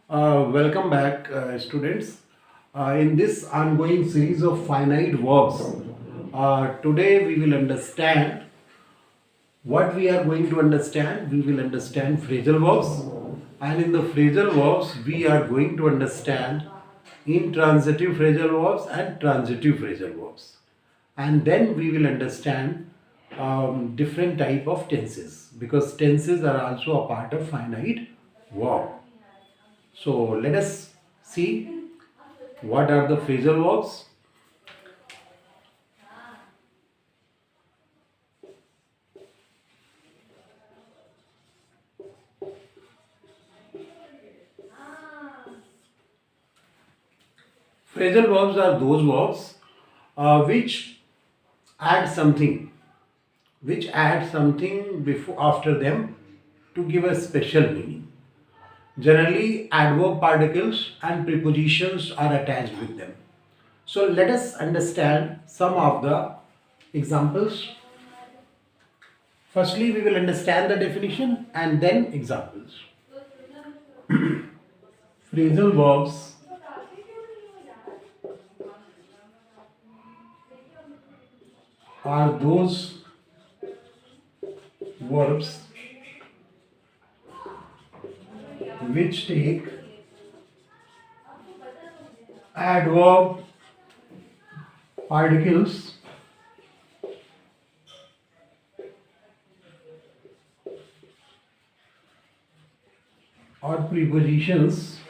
Welcome back, students. In this ongoing series of finite verbs, today we will understand what we are going to understand. We will understand phrasal verbs, and in the phrasal verbs, we are going to understand intransitive phrasal verbs and transitive phrasal verbs, and then we will understand different type of tenses because tenses are also a part of finite verb. So let us see what are the phrasal verbs. Phrasal verbs are those verbs which add something, before after them to give a special meaning. Generally, adverb particles and prepositions are attached with them. So let us understand some of the examples. Firstly, we will understand the definition and then examples. Phrasal verbs are those verbs which take adverb particles or prepositions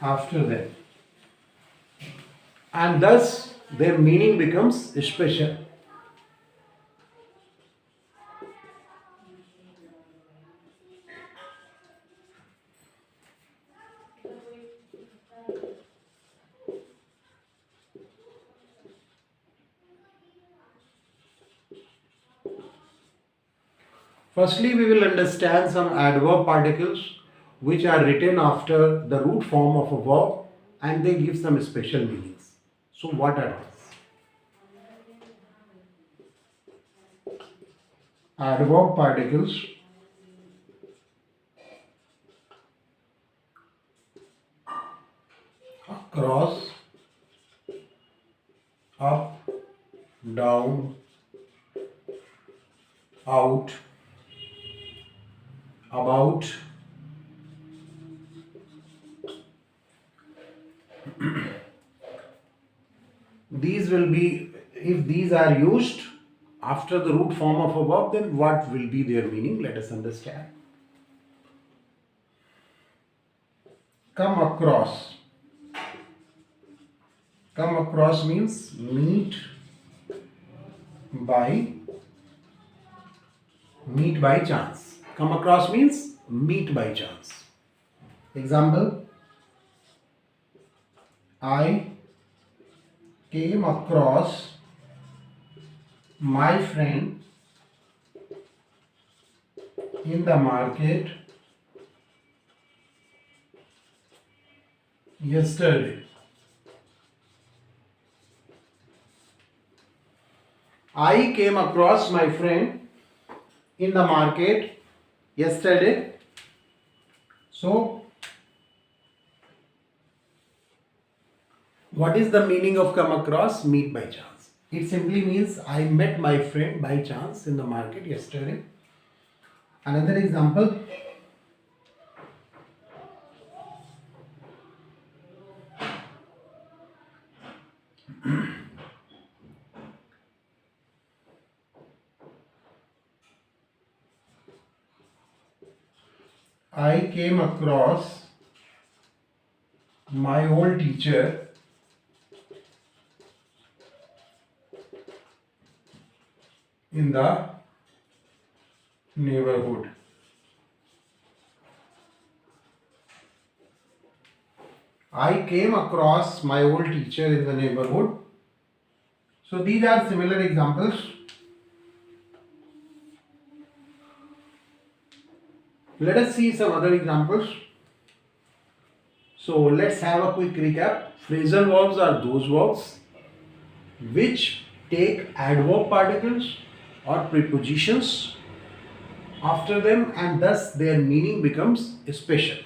after them, and thus their meaning becomes special. Firstly, we will understand some adverb particles which are written after the root form of a verb and they give some special meanings. So, what are these? Adverb particles across, up, down, out, about, these will be, if these are used after the root form of a verb, then what will be their meaning? Let us understand. Come across. Come across means meet by chance. Come across means meet by chance. Example, I came across my friend in the market yesterday. I came across my friend in the market yesterday. So, what is the meaning of come across? Meet by chance. It simply means I met my friend by chance in the market yesterday. Another example. I came across my old teacher in the neighborhood. I came across my old teacher in the neighborhood. So these are similar examples. Let us see some other examples. So let's have a quick recap. Phrasal verbs are those verbs which take adverb particles or prepositions after them, and thus their meaning becomes special.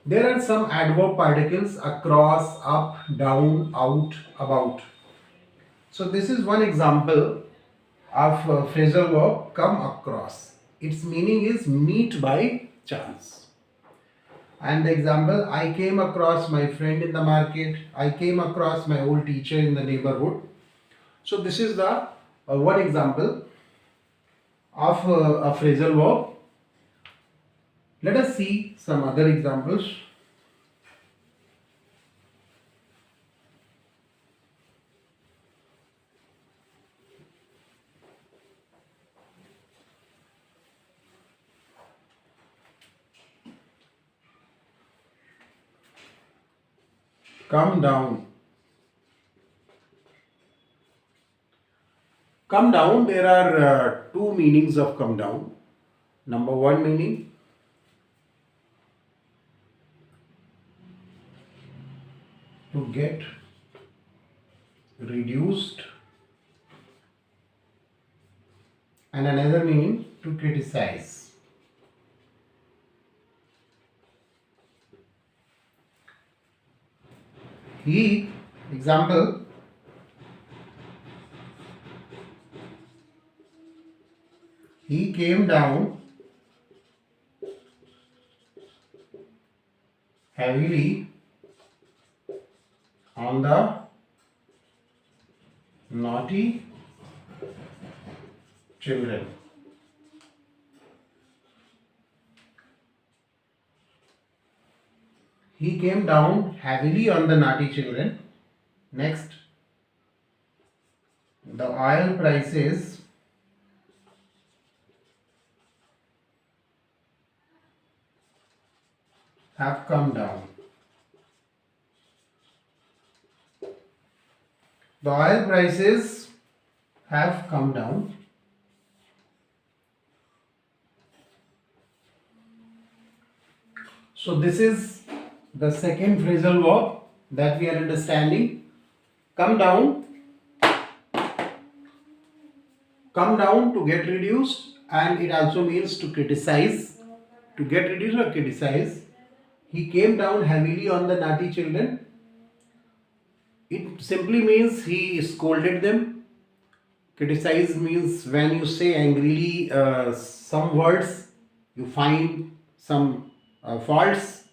There are some adverb particles: across, up, down, out, about. So this is one example of phrasal verb come across. Its meaning is meet by chance. And the example, I came across my friend in the market, I came across my old teacher in the neighborhood. So this is the one example of a phrasal verb. Let us see some other examples. Come down. Come down, there are two meanings of come down. Number one meaning, to get reduced, and another meaning, to criticize. Example, he came down heavily on the naughty children. He came down heavily on the naughty children. Next, the oil prices have come down. The oil prices have come down. So this is the second phrasal verb that we are understanding. Come down. Come down, to get reduced, and it also means to criticize. To get reduced or criticize. He came down heavily on the naughty children. It simply means he scolded them. Criticize means when you say angrily some words, you find some faults,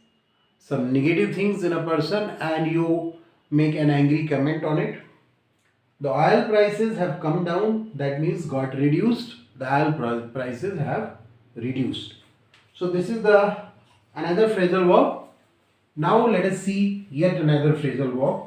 some negative things in a person, and you make an angry comment on it. The oil prices have come down, that means got reduced. The oil prices have reduced. So this is the another phrasal verb. Now let us see yet another phrasal verb.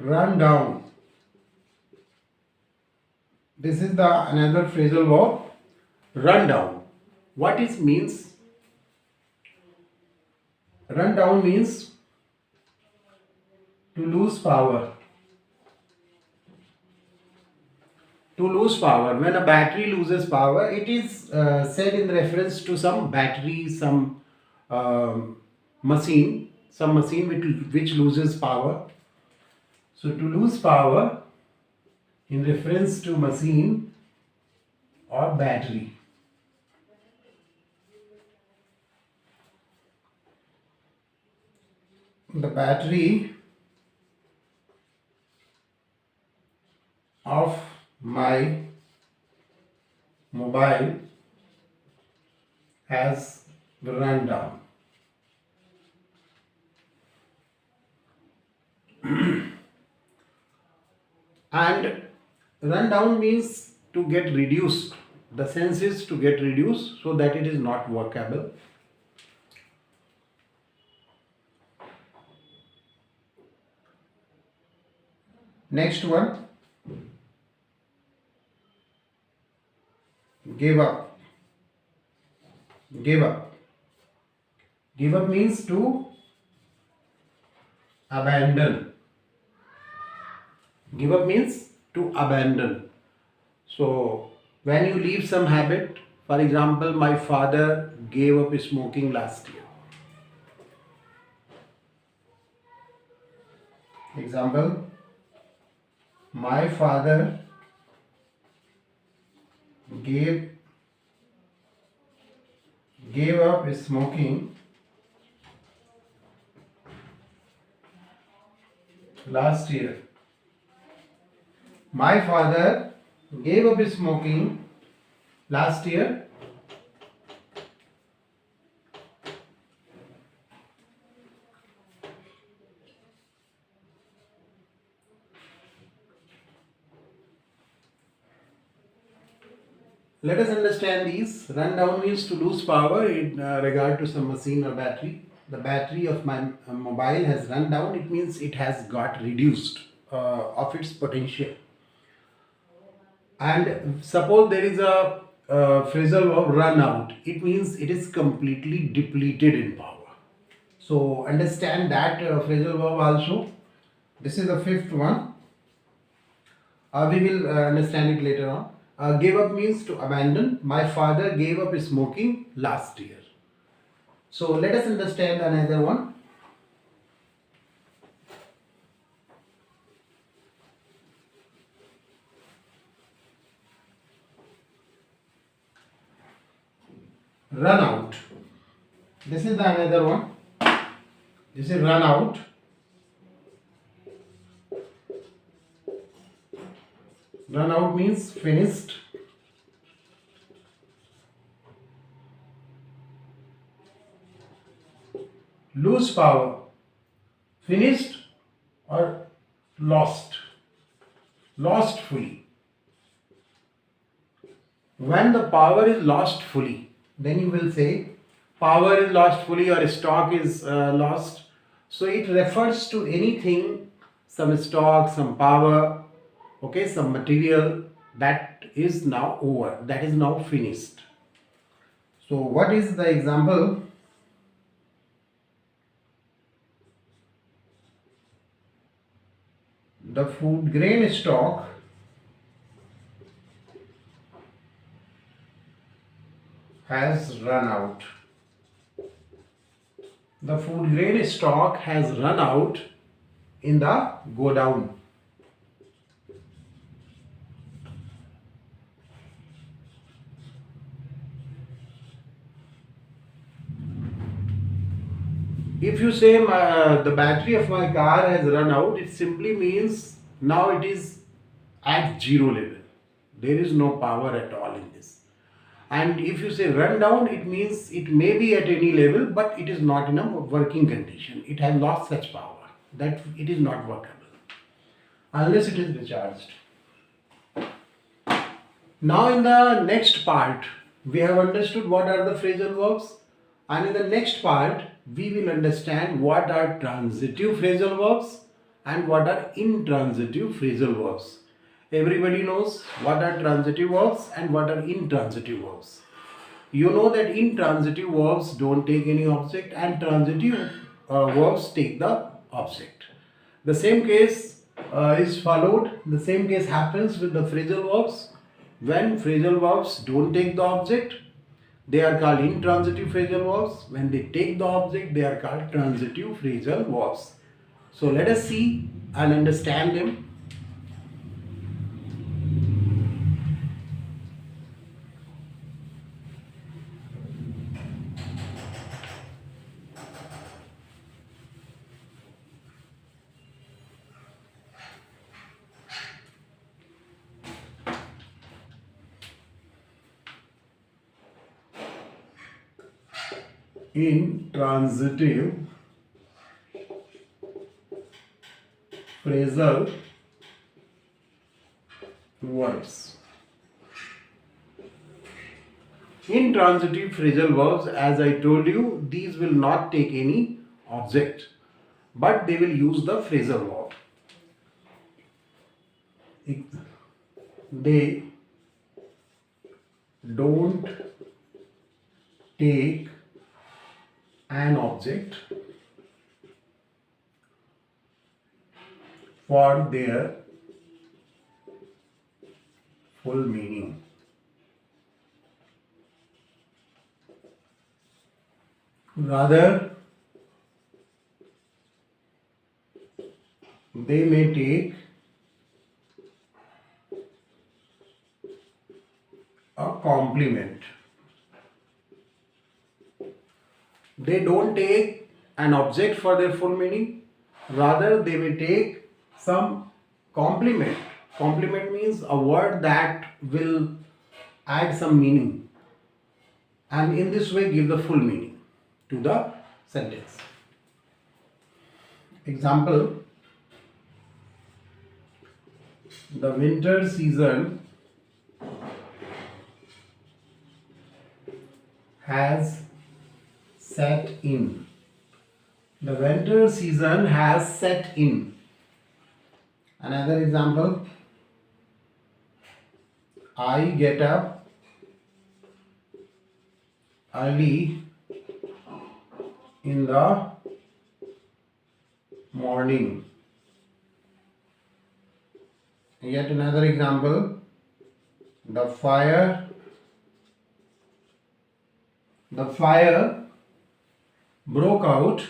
Run down. This is the another phrasal verb. Run down. What it means? Run down means to lose power. To lose power. When a battery loses power, it is said in reference to some battery, some machine which loses power. So to lose power in reference to machine or battery. The battery of my mobile has run down. And run down means to get reduced. The sense is to get reduced so that it is not workable. Next one, give up. Give up. Give up means to abandon. Give up means to abandon. So when you leave some habit, for example, my father gave up smoking last year. Example, my father gave up smoking last year. My father gave up smoking last year. Let us understand these. Run down means to lose power in regard to some machine or battery. The battery of my mobile has run down. It means it has got reduced of its potential. And suppose there is a phrasal verb run out. It means it is completely depleted in power. So understand that phrasal verb also. This is the fifth one. We will understand it later on. Give up means to abandon. My father gave up smoking last year. So let us understand another one. Run out. This is the another one. This is run out. Run out means finished. Lose power. Finished or lost. Lost fully. When the power is lost fully, then you will say power is lost fully or stock is lost. So it refers to anything, some stock, some power, okay, some material that is now over, that is now finished. So what is the example? The food grain stock has run out. The food grain stock has run out in the go down. If you say the battery of my car has run out, it simply means now it is at zero level. There is no power at all in this. And if you say run down, it means it may be at any level, but it is not in a working condition. It has lost such power that it is not workable unless it is recharged. Now in the next part, we have understood what are the phrasal verbs, and in the next part, we will understand what are transitive phrasal verbs and what are intransitive phrasal verbs. Everybody knows what are transitive verbs and what are intransitive verbs. You know that intransitive verbs don't take any object and transitive verbs take the object. The same case is followed, the same case happens with the phrasal verbs. When phrasal verbs don't take the object, they are called intransitive phrasal verbs. When they take the object, they are called transitive phrasal verbs. So let us see and understand them. Intransitive phrasal verbs. Intransitive phrasal verbs, as I told you, these will not take any object, but they will use the phrasal verb. They don't take an object for their full meaning. Rather, they may take a compliment. They don't take an object for their full meaning, rather they may take some complement. Complement means a word that will add some meaning, and in this way give the full meaning to the sentence. Example, the winter season has set in. The winter season has set in. Another example, I get up early in the morning. Yet another example, the fire broke out.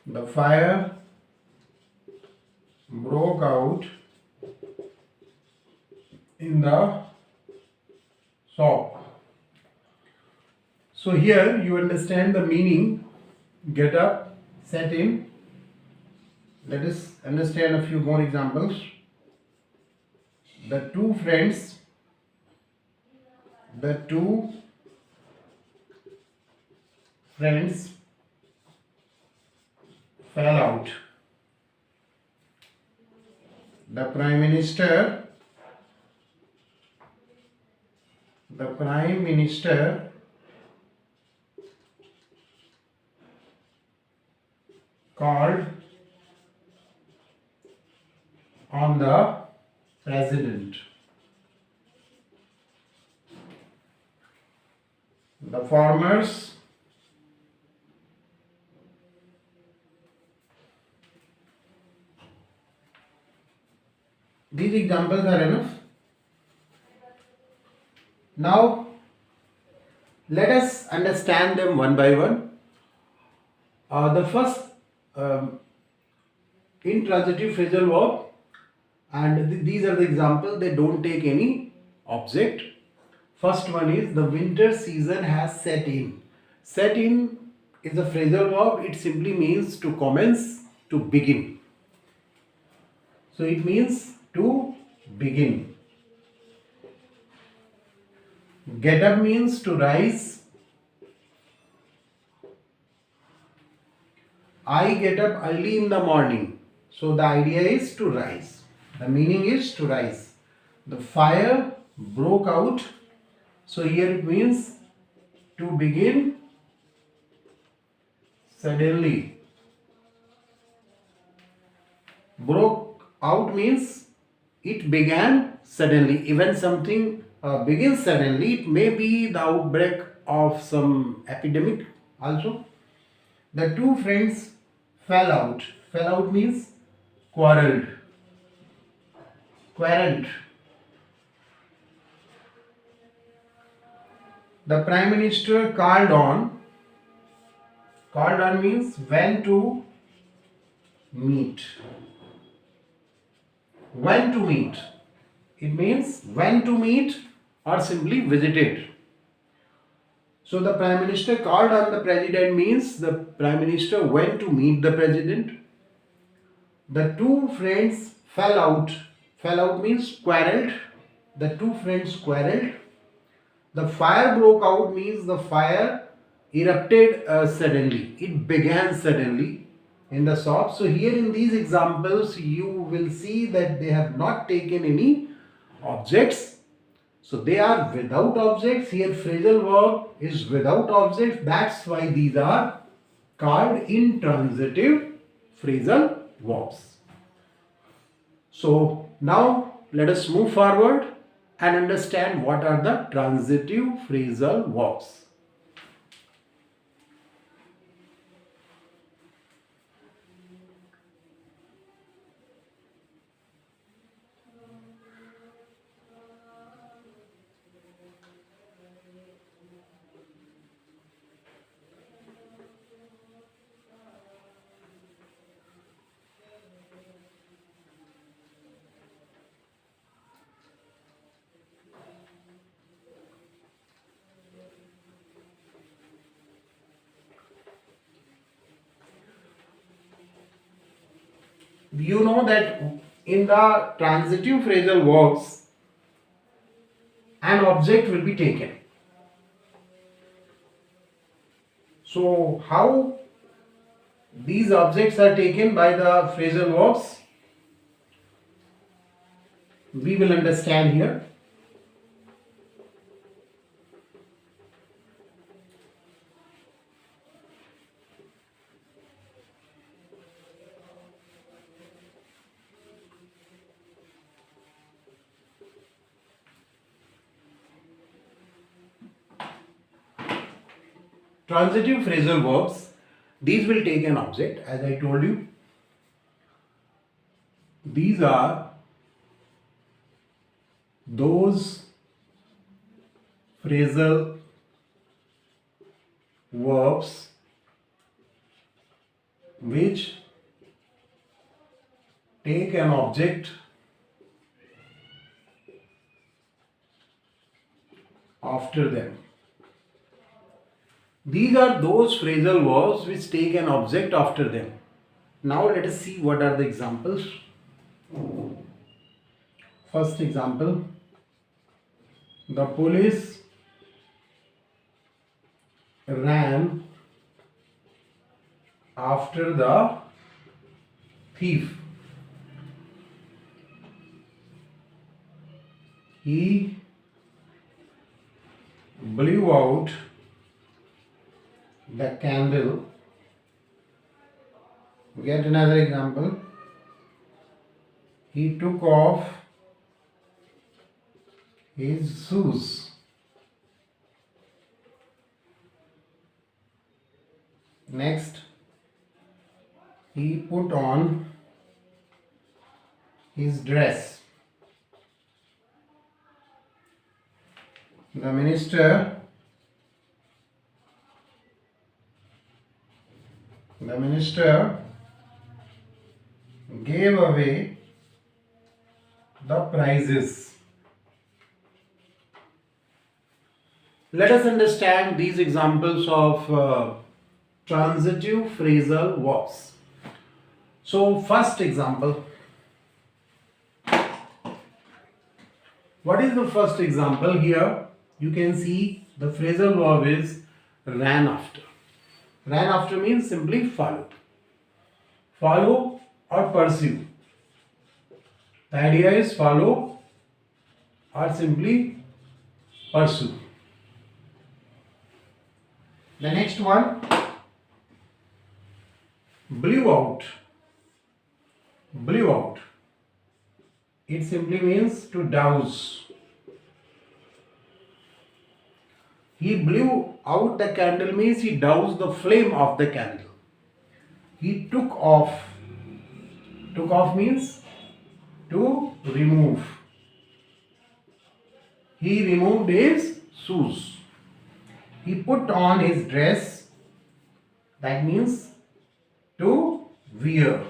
The fire broke out in the shop. So here you understand the meaning, get up, set in. Let us understand a few more examples. The two friends fell out. The Prime Minister called on the President. The farmers These examples are enough. Now let us understand them one by one. The first intransitive phrasal verb, and these are the examples. They don't take any object. First one is the winter season has set in. Set in is a phrasal verb. It simply means to commence, to begin. So it means to begin. Get up means to rise. I get up early in the morning. So the idea is to rise. The meaning is to rise. The fire broke out. So here it means to begin suddenly. Broke out means it began suddenly. When something begins suddenly, it may be the outbreak of some epidemic also. The two friends fell out. Fell out means quarreled. The Prime Minister called on. Called on means when to meet. When to meet. It means when to meet or simply visited. So the Prime Minister called on the President means the Prime Minister went to meet the President. The two friends fell out. Fell out means quarreled. The two friends quarreled. The fire broke out means the fire erupted suddenly. It began suddenly in the shop. So here in these examples you will see that they have not taken any objects. So they are without objects. Here phrasal verb is without objects. That's why these are called intransitive phrasal verbs. So now let us move forward and understand what are the transitive phrasal verbs. You know that in the transitive phrasal verbs, an object will be taken. So how these objects are taken by the phrasal verbs, we will understand here. Transitive phrasal verbs, these will take an object, as I told you. These are those phrasal verbs which take an object after them. These are those phrasal verbs which take an object after them. Now let us see what are the examples. First example, the police ran after the thief. He blew out the candle. Get another example. He took off his shoes. Next, he put on his dress. The minister gave away the prizes. Let us understand these examples of transitive phrasal verbs. So, first example. What is the first example here? You can see the phrasal verb is ran after. Ran after means simply follow. Follow or pursue. The idea is follow or simply pursue. The next one, blew out. Blew out. It simply means to douse. He blew out the candle means he doused the flame of the candle. He took off. Took off means to remove. He removed his shoes. He put on his dress. That means to wear.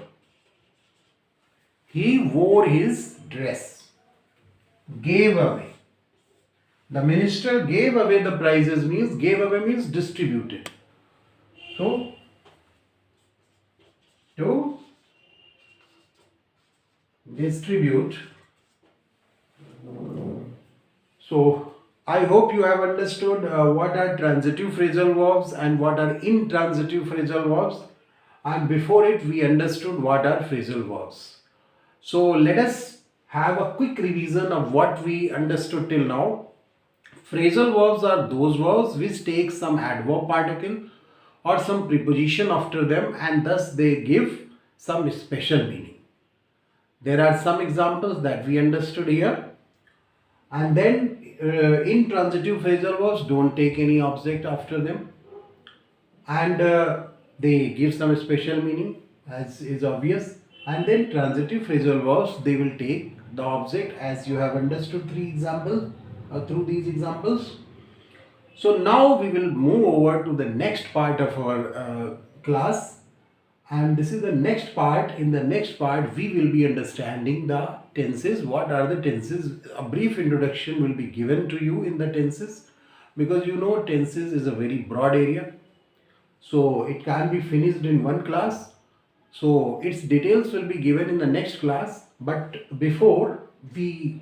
He wore his dress. Gave away. The minister gave away the prizes means gave away means distributed. So, to distribute. So, I hope you have understood what are transitive phrasal verbs and what are intransitive phrasal verbs. And before it, we understood what are phrasal verbs. So, let us have a quick revision of what we understood till now. Phrasal verbs are those verbs which take some adverb particle or some preposition after them and thus they give some special meaning. There are some examples that we understood here. And then intransitive phrasal verbs don't take any object after them and they give some special meaning as is obvious. And then transitive phrasal verbs, they will take the object as you have understood through these examples. So now we will move over to the next part of our class, and this is the next part. In the next part we will be understanding the tenses. What are the tenses? A brief introduction will be given to you in the tenses, because you know tenses is a very broad area, so it can be finished in one class So its details will be given in the next class. But before we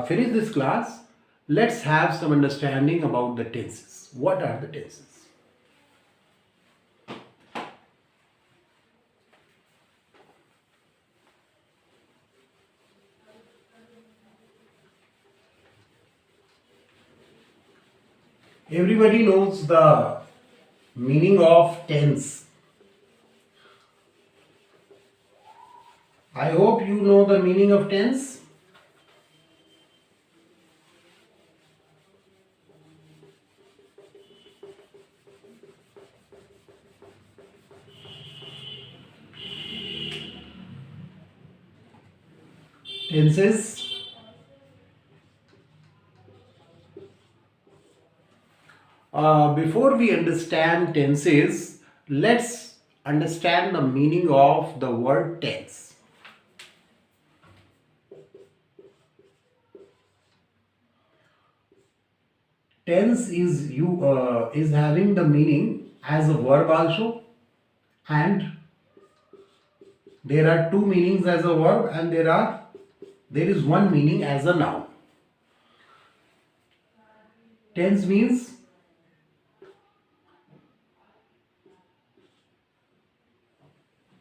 finish this class, let's have some understanding about the tenses. What are the tenses? Everybody knows the meaning of tense. I hope you know the meaning of tense. Tenses. Before we understand tenses, let's understand the meaning of the word tense. Tense is having the meaning as a verb also, and there are two meanings as a verb, and there is one meaning as a noun. Tense means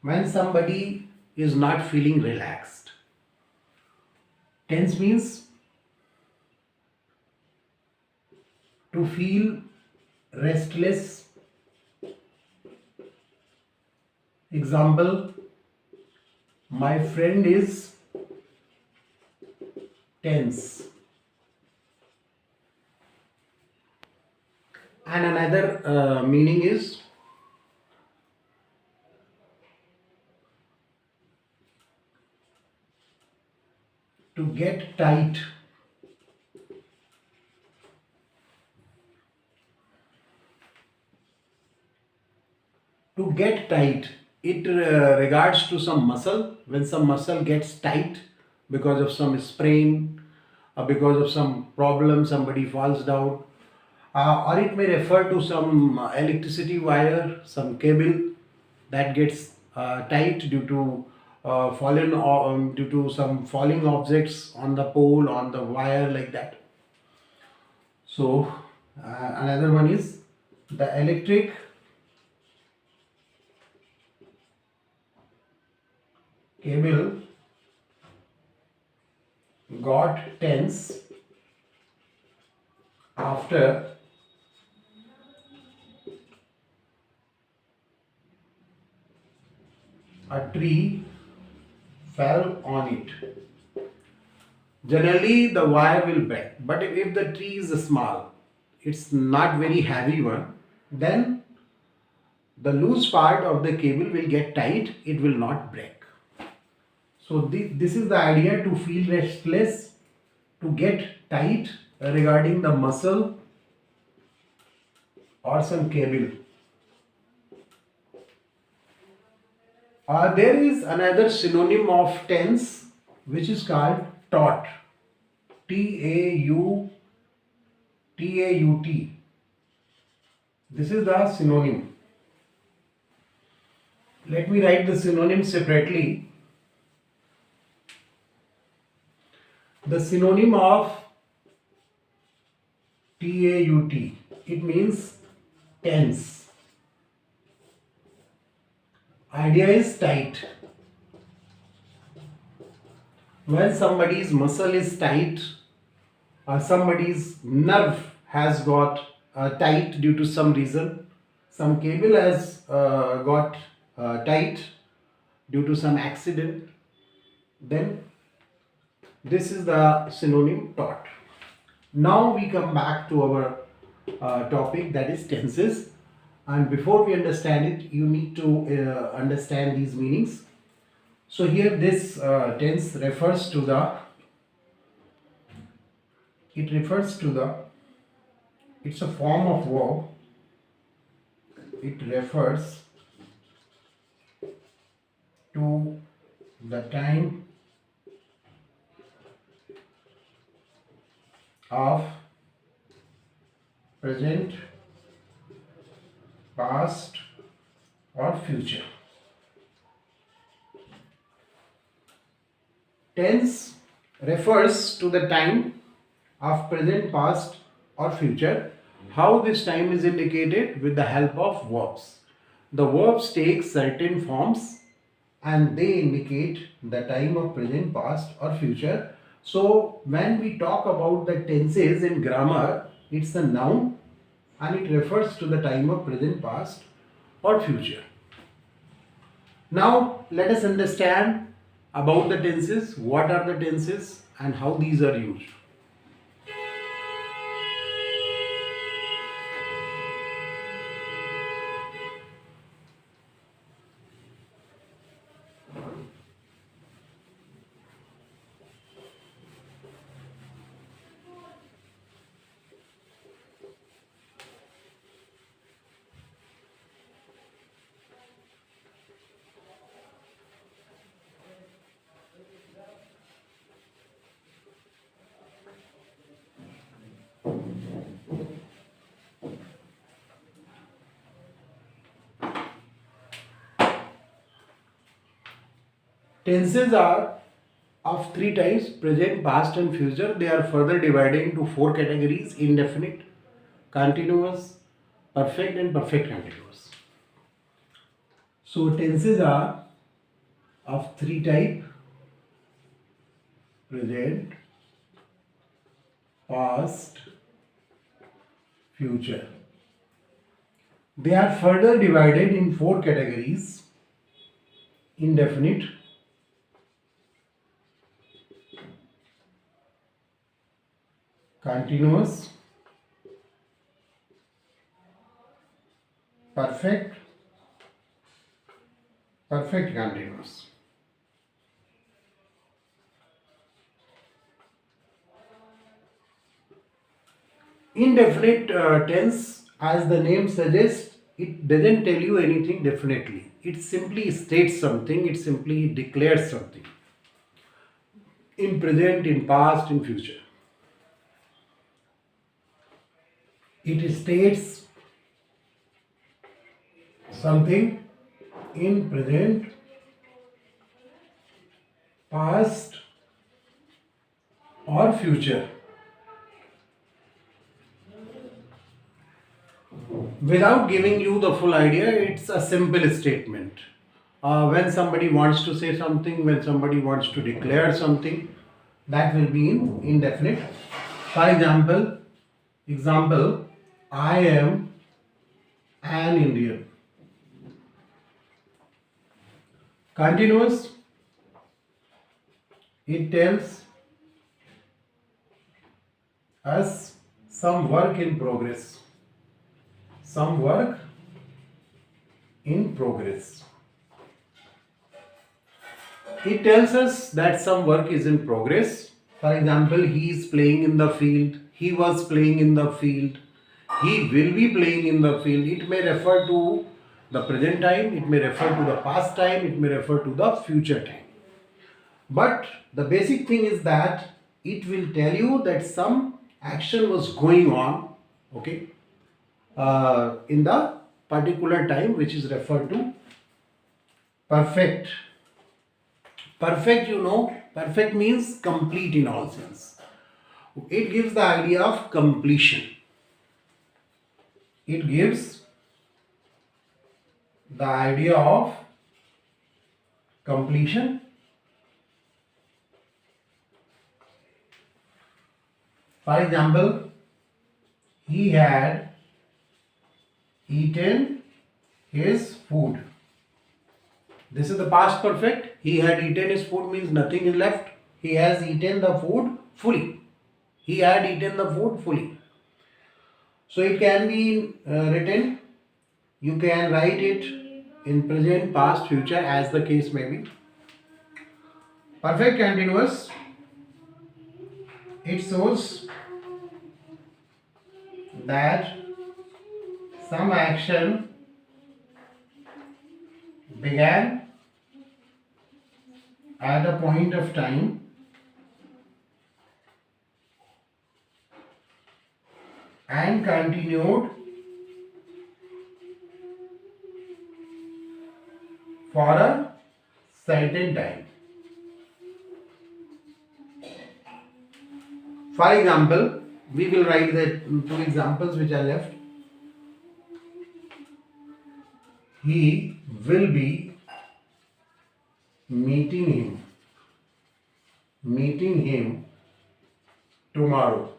when somebody is not feeling relaxed. Tense means to feel restless. Example, my friend is tense. And another meaning is to get tight. To get tight, it regards to some muscle. When some muscle gets tight because of some sprain or because of some problem, somebody falls down, or it may refer to some electricity wire, some cable that gets tight due to due to some falling objects on the pole, on the wire, like that. So another one is the electric cable got tense after a tree fell on it. Generally, the wire will break, but if the tree is small, it's not very heavy one, then the loose part of the cable will get tight, it will not break. So this is the idea, to feel restless, to get tight regarding the muscle or some cable. There is another synonym of tense which is called taut. T-A-U-T. This is the synonym. Let me write the synonym separately. The synonym of taut, it means tense. Idea is tight. When somebody's muscle is tight or somebody's nerve has got tight due to some reason, some cable has got tight due to some accident, then this is the synonym taut. Now we come back to our topic, that is tenses. And before we understand it, you need to understand these meanings. So here this tense refers to the, it's a form of verb. It refers to the time of present, past or future. Tense refers to the time of present, past or future. How this time is indicated? With the help of verbs. The verbs take certain forms and they indicate the time of present, past or future. So when we talk about the tenses in grammar, it's a noun and it refers to the time of present, past or future. Now let us understand about the tenses, what are the tenses and how these are used. Tenses are of three types: present, past and future. They are further divided into four categories: indefinite, continuous, perfect and perfect continuous. So tenses are of three types: present, past, future. They are further divided in four categories: indefinite, continuous, perfect, perfect continuous. Indefinite tense, as the name suggests, it doesn't tell you anything definitely. It simply states something, it simply declares something. In present, in past, in future. It states something in present, past or future. Without giving you the full idea, it's a simple statement. When somebody wants to say something, when somebody wants to declare something, that will be in indefinite. For example, I am an Indian. Continuous, it tells us some work in progress. Some work in progress. It tells us that some work is in progress. For example, he is playing in the field. He was playing in the field. He will be playing in the field. It may refer to the present time. It may refer to the past time. It may refer to the future time. But the basic thing is that it will tell you that some action was going on, okay, in the particular time, which is referred to perfect. Perfect, perfect means complete in all sense. It gives the idea of completion. It gives the idea of completion. For example, he had eaten his food. This is the past perfect. He had eaten his food means nothing is left. He has eaten the food fully. He had eaten the food fully. So it can be written. You can write it in present, past, future as the case may be. Perfect continuous. It shows that some action began at a point of time and continued for a certain time. For example, we will write the two examples which are left. He will be meeting him tomorrow.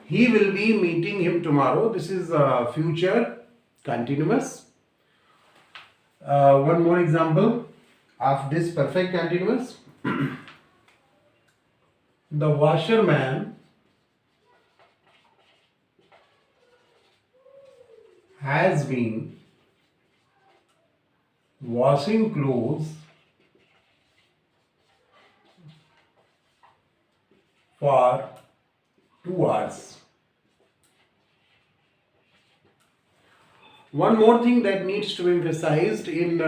He will be meeting him tomorrow. This is future continuous. One more example of this perfect continuous. The washerman has been washing clothes for 2 hours. One more thing that needs to be emphasized in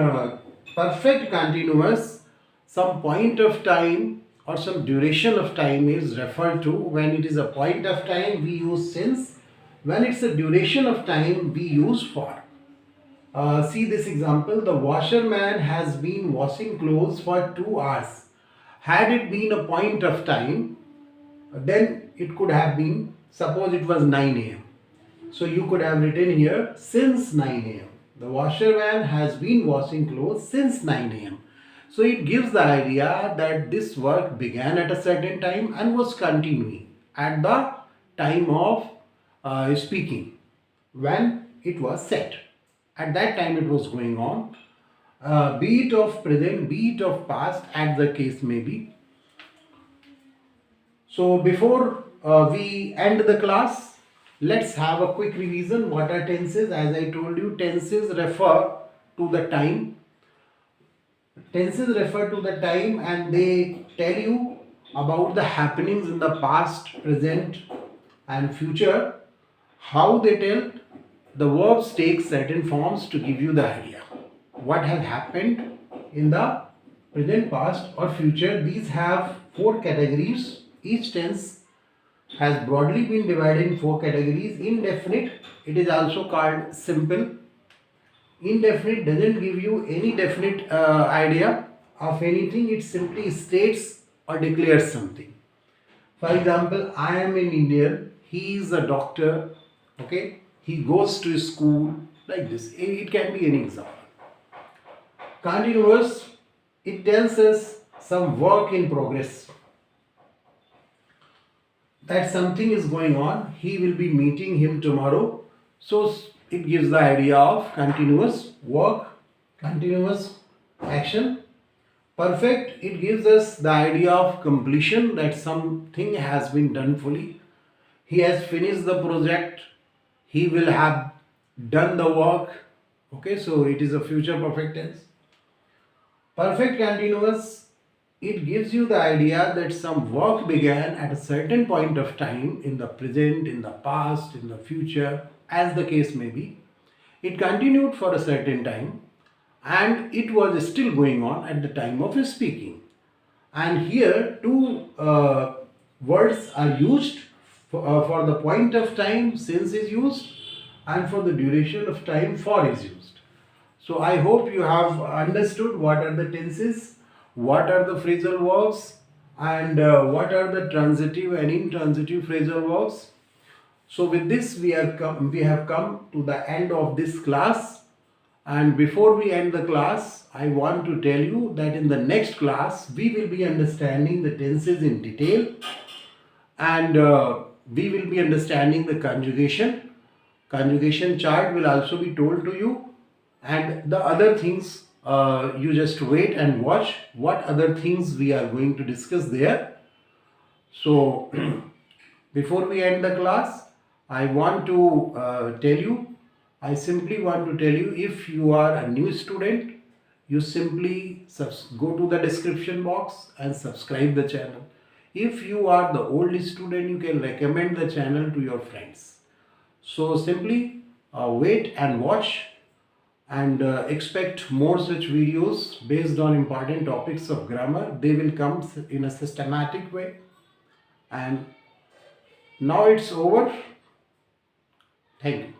perfect continuous, some point of time or some duration of time is referred to. When it is a point of time, we use since. When it's a duration of time, we use for. See this example, the washerman has been washing clothes for 2 hours. Had it been a point of time, then it could have been, suppose it was 9 a.m. So you could have written here since 9 a.m. The washerman has been washing clothes since 9 a.m. So it gives the idea that this work began at a certain time and was continuing at the time of speaking, when it was set. At that time it was going on, be it of present, be it of past, as the case may be. So before we end the class, let's have a quick revision. What are tenses? As I told you, tenses refer to the time. Tenses refer to the time and they tell you about the happenings in the past, present and future. How they tell? The verbs take certain forms to give you the idea. What has happened in the present, past or future. These have 4 categories. Each tense has broadly been divided in 4 categories. Indefinite, it is also called simple. Indefinite doesn't give you any definite idea of anything. It simply states or declares something. For example, I am an Indian. He is a doctor. Okay. He goes to school, like this. It can be any example. Continuous, it tells us some work in progress, that something is going on. He will be meeting him tomorrow. So it gives the idea of continuous work, continuous action. Perfect, it gives us the idea of completion, that something has been done fully. He has finished the project. He will have done the work. Okay, so it is a future perfect tense. Perfect continuous, it gives you the idea that some work began at a certain point of time in the present, in the past, in the future, as the case may be. It continued for a certain time and it was still going on at the time of speaking. And here 2 words are used. For the point of time, since is used, and for the duration of time, for is used. So I hope you have understood what are the tenses, what are the phrasal verbs, and what are the transitive and intransitive phrasal verbs. So with this we have come to the end of this class. And before we end the class, I want to tell you that in the next class we will be understanding the tenses in detail, and we will be understanding the conjugation. Conjugation chart will also be told to you, and the other things you just wait and watch what other things we are going to discuss there. So before we end the class, I want to I simply want to tell you, if you are a new student, you simply go to the description box and subscribe the channel. If you are the old student, you can recommend the channel to your friends. So simply wait and watch, and expect more such videos based on important topics of grammar. They will come in a systematic way. And now it's over. Thank you.